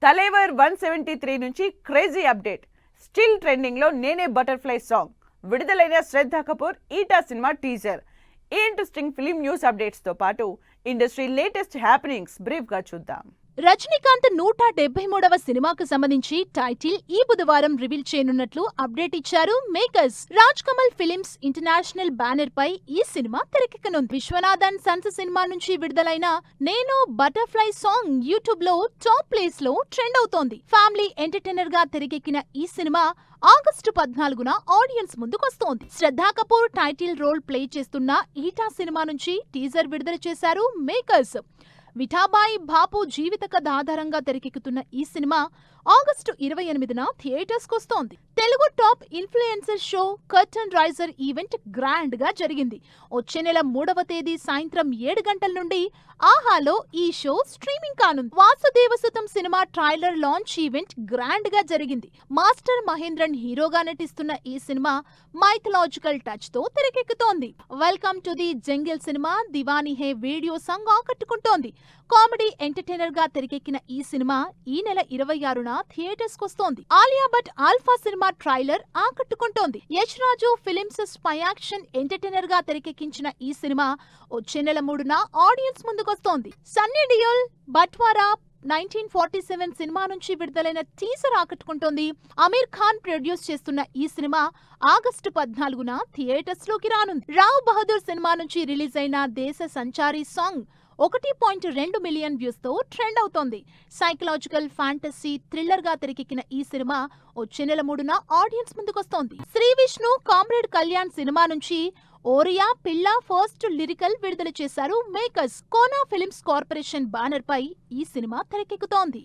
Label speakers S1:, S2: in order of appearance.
S1: తలైవర్ 173 నుంచి crazy update. Still trending లో నేనే బటర్ఫ్లై సాంగ్. విడుదలైన శ్రద్ధ కపూర్ ఈటా సినిమా టీజర్. ఈ ఇంట్రెస్టింగ్ ఫిలిం న్యూస్ అప్డేట్స్ తో పాటు ఇండస్ట్రీ లేటెస్ట్ హ్యాపెనింగ్స్ బ్రీఫ్ గా చూద్దాం.
S2: రజనీకాంత్ 173వ సినిమాకు సంబంధించి టైటిల్ ఈ బుధవారం రివీల్ చేయనున్నట్లు అప్డేట్ ఇచ్చారు makers. Raj Kamal films international banner పై ఈ సినిమా తెరకెక్కనుంది. విశ్వనాథన్ సన్స్ సినిమా నుంచి విడుదలైన నేను బటర్ఫ్లై సాంగ్ యూట్యూబ్ లో టాప్ ప్లేస్ లో ట్రెండ్ అవుతోంది. ఫ్యామిలీ ఎంటర్టైనర్ గా తెరకెక్కిన ఈ సినిమా ఆగస్టు 14న ఆడియన్స్ ముందుకొస్తోంది. Shraddha Kapoor title role play చేస్తున్న ఈటా సినిమా నుంచి టీజర్ విడుదల చేశారు మేకర్స్. విఠాబాయి బాపు జీవిత కథ ఆధారంగా తెరకెక్కుతున్న ఈ సినిమా ఆగస్టు 28న థియేటర్స్ కొస్తోంది. Telugu top influencer show curtain raiser event grand గా జరిగింది. వచ్చే నెల 3వ తేదీ సాయంత్రం 7 గంటల నుండి ఆహాలో ఈ షో స్ట్రీమింగ్ కానుంది. Vasudevasutham cinema trailer launch event grand గా జరిగింది. మాస్టర్ మహేంద్రన్ హీరోగా నటిస్తున్న ఈ సినిమా మైథలాజికల్ టచ్ తో తెరకెక్కుతోంది. Welcome to the jungle cinema Deewani Hai video song ఆకట్టుకుంటోంది. కామెడీ ఎంటర్టైనర్ గా తెరకెక్కిన ఈ సినిమా ఈ నెల 26న థియేటర్స్ కొస్తోంది. Alia Bhatt Alpha cinema trailer ఆకట్టుకుంటోంది. Yash Raj films spy action entertainer గా తెరకెక్కించిన ఈ సినిమా వచ్చే నెల 3న ఆడియన్స్ ముందుకొస్తోంది. సన్నీ డియోల్ బట్వారా 1947 సినిమా నుంచి విడుదలైన టీజర్ ఆకట్టుకుంటోంది. అమీర్ ఖాన్ ప్రొడ్యూస్ చేస్తున్న ఈ సినిమా ఆగస్టు 14న థియేటర్స్ లోకి రానుంది. రావ్ బహదూర్ సినిమా నుంచి రిలీజ్ అయిన Desa Sanchari song 1.2 million views తో ట్రెండ్ అవుతోంది. సైకలాజికల్ ఫ్యాంటసీ థ్రిల్లర్ గా తెరకెక్కిన ఈ సినిమా వచ్చే నెల 3న ఆడియన్స్ ముందుకొస్తోంది. శ్రీ విష్ణు కామ్రేడ్ కళ్యాణ్ సినిమా నుంచి ఓరియా పిల్ల ఫస్ట్ లిరికల్ విడుదల చేశారు makers. Kona films corporation banner పై ఈ సినిమా తెరకెక్కుతోంది.